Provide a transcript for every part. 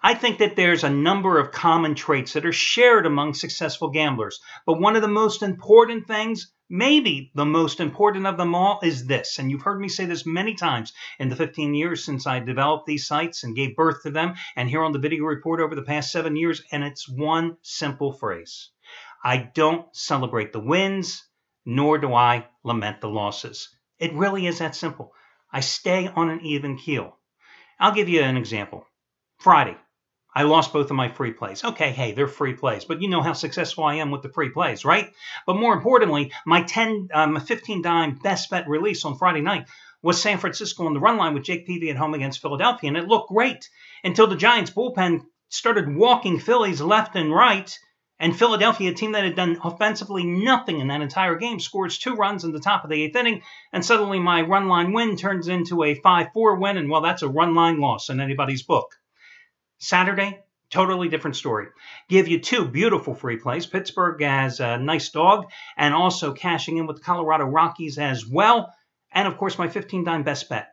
I think that there's a number of common traits that are shared among successful gamblers. But one of the most important things, maybe the most important of them all, is this. And you've heard me say this many times in the 15 years since I developed these sites and gave birth to them, and here on the Video Report over the past 7 years. And it's one simple phrase. I don't celebrate the wins, nor do I lament the losses. It really is that simple. I stay on an even keel. I'll give you an example. Friday, I lost both of my free plays. Okay, hey, they're free plays, but you know how successful I am with the free plays, right? But more importantly, my 15 dime best bet release on Friday night was San Francisco on the run line with Jake Peavy at home against Philadelphia, and it looked great until the Giants bullpen started walking Phillies left and right. And Philadelphia, a team that had done offensively nothing in that entire game, scores 2 runs in the top of the 8th inning. And suddenly my run line win turns into a 5-4 win. And, well, that's a run line loss in anybody's book. Saturday, totally different story. Give you 2 beautiful free plays. Pittsburgh as a nice dog, and also cashing in with the Colorado Rockies as well. And, of course, my 15 dime best bet.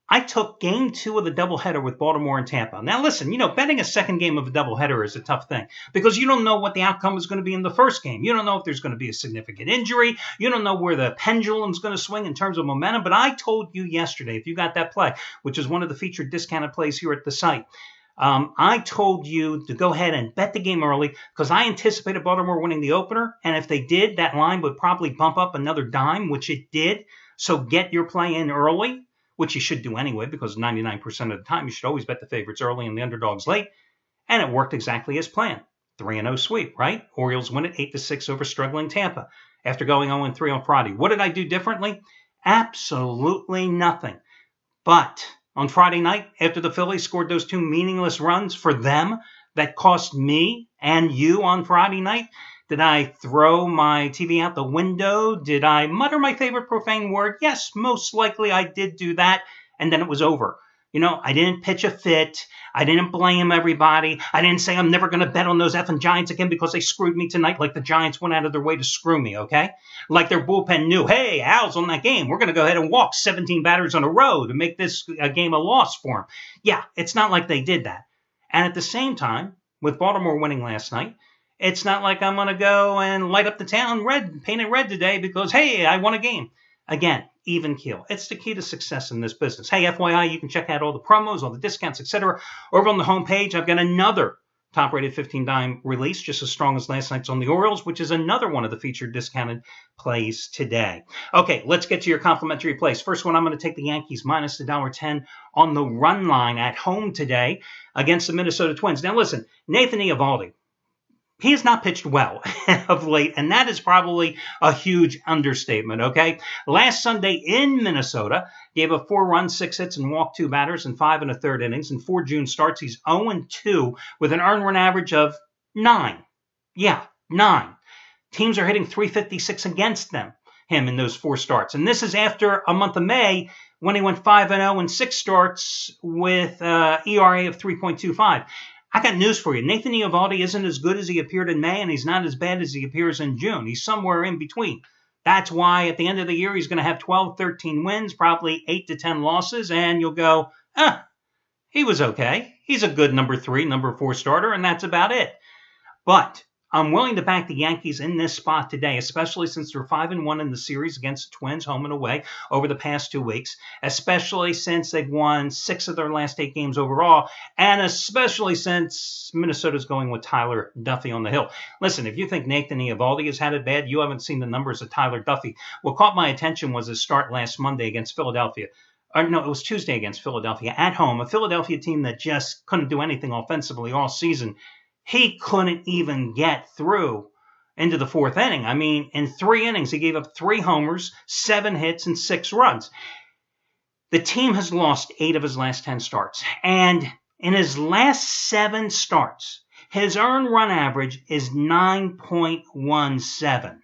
I took game 2 of the doubleheader with Baltimore and Tampa. Now, listen, betting a second game of a doubleheader is a tough thing because you don't know what the outcome is going to be in the first game. You don't know if there's going to be a significant injury. You don't know where the pendulum's going to swing in terms of momentum. But I told you yesterday, if you got that play, which is one of the featured discounted plays here at the site, I told you to go ahead and bet the game early because I anticipated Baltimore winning the opener. And if they did, that line would probably bump up another dime, which it did. So get your play in early, which you should do anyway, because 99% of the time you should always bet the favorites early and the underdogs late. And it worked exactly as planned. 3-0 sweep, right? Orioles win it 8-6 over struggling Tampa after going 0-3 on Friday. What did I do differently? Absolutely nothing. But on Friday night, after the Phillies scored those 2 meaningless runs for them that cost me and you on Friday night, did I throw my TV out the window? Did I mutter my favorite profane word? Yes, most likely I did do that, and then it was over. I didn't pitch a fit. I didn't blame everybody. I didn't say I'm never going to bet on those effing Giants again because they screwed me tonight like the Giants went out of their way to screw me, okay? Like their bullpen knew, hey, Al's on that game. We're going to go ahead and walk 17 batters in a row to make this game a loss for him. Yeah, it's not like they did that. And at the same time, with Baltimore winning last night, it's not like I'm going to go and light up the town red, paint it red today because, hey, I won a game. Again, even keel. It's the key to success in this business. Hey, FYI, you can check out all the promos, all the discounts, etc. Over on the homepage, I've got another top-rated 15-dime release, just as strong as last night's on the Orioles, which is another one of the featured discounted plays today. Okay, let's get to your complimentary plays. First one, I'm going to take the Yankees minus $1.10 on the run line at home today against the Minnesota Twins. Now, listen, Nathan Eovaldi, he has not pitched well of late, and that is probably a huge understatement, okay? Last Sunday in Minnesota, gave up 4 runs, 6 hits, and walked 2 batters in 5 1/3 innings. In 4 June starts, he's 0-2 with an earned run average of 9. Yeah, 9. Teams are hitting .356 against him in those 4 starts. And this is after a month of May when he went 5-0 in 6 starts with ERA of 3.25. I got news for you. Nathan Eovaldi isn't as good as he appeared in May, and he's not as bad as he appears in June. He's somewhere in between. That's why at the end of the year, he's going to have 12, 13 wins, probably 8 to 10 losses, and you'll go, he was okay. He's a good number 3, number 4 starter, and that's about it. But I'm willing to back the Yankees in this spot today, especially since they're 5-1 in the series against the Twins, home and away, over the past 2 weeks, especially since they've won 6 of their last 8 games overall, and especially since Minnesota's going with Tyler Duffey on the hill. Listen, if you think Nathan Eovaldi has had it bad, you haven't seen the numbers of Tyler Duffey. What caught my attention was his start last Monday against Philadelphia. Or no, it was Tuesday against Philadelphia at home, a Philadelphia team that just couldn't do anything offensively all season. He couldn't even get through into the 4th inning. I mean, in 3 innings, he gave up 3 homers, 7 hits, and 6 runs. The team has lost 8 of his last 10 starts. And in his last 7 starts, his earned run average is 9.17.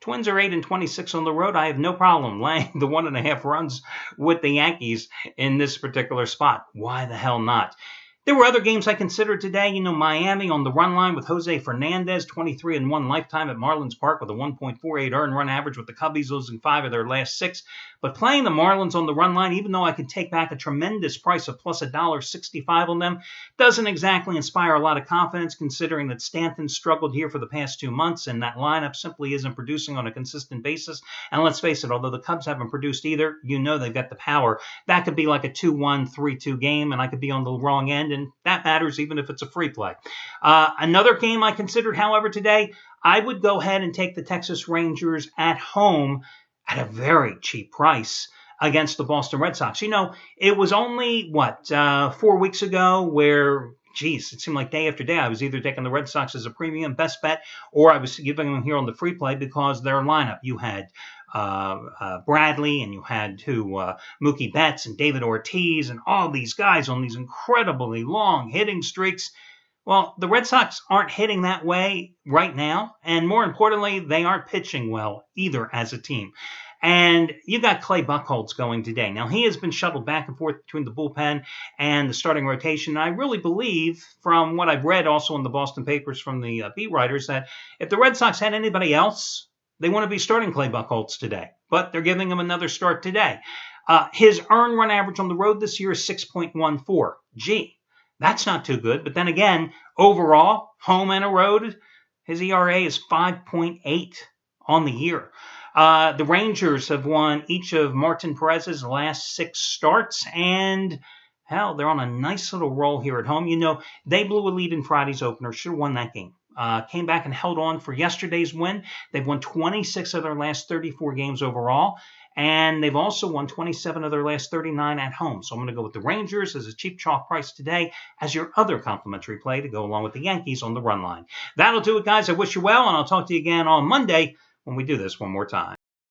Twins are 8-26 on the road. I have no problem laying the 1.5 runs with the Yankees in this particular spot. Why the hell not? There were other games I considered today. Miami on the run line with Jose Fernandez, 23-1 lifetime at Marlins Park with a 1.48 earned run average, with the Cubbies losing 5 of their last 6. But playing the Marlins on the run line, even though I could take back a tremendous price of plus $1.65 on them, doesn't exactly inspire a lot of confidence, considering that Stanton struggled here for the past 2 months, and that lineup simply isn't producing on a consistent basis. And let's face it, although the Cubs haven't produced either, they've got the power. That could be like a 2-1, 3-2 game, and I could be on the wrong end, and that matters even if it's a free play. Another game I considered, however, today, I would go ahead and take the Texas Rangers at home at a very cheap price against the Boston Red Sox. It was only, 4 weeks ago where, it seemed like day after day I was either taking the Red Sox as a premium best bet, or I was giving them here on the free play because their lineup. You had Bradley, and you had Mookie Betts and David Ortiz and all these guys on these incredibly long hitting streaks. Well, the Red Sox aren't hitting that way right now, and more importantly, they aren't pitching well either as a team. And you got Clay Buchholz going today. Now, he has been shuttled back and forth between the bullpen and the starting rotation. And I really believe, from what I've read also in the Boston papers from the beat writers, that if the Red Sox had anybody else, they want to be starting Clay Buchholz today. But they're giving him another start today. His earned run average on the road this year is 6.14. Gee, that's not too good. But then again, overall, home and a road, his ERA is 5.8 on the year. The Rangers have won each of Martin Perez's last 6 starts, and hell, they're on a nice little roll here at home. They blew a lead in Friday's opener, should have won that game. Came back and held on for yesterday's win. They've won 26 of their last 34 games overall, and they've also won 27 of their last 39 at home. So I'm going to go with the Rangers as a cheap chalk price today as your other complimentary play to go along with the Yankees on the run line. That'll do it, guys. I wish you well, and I'll talk to you again on Monday when we do this one more time.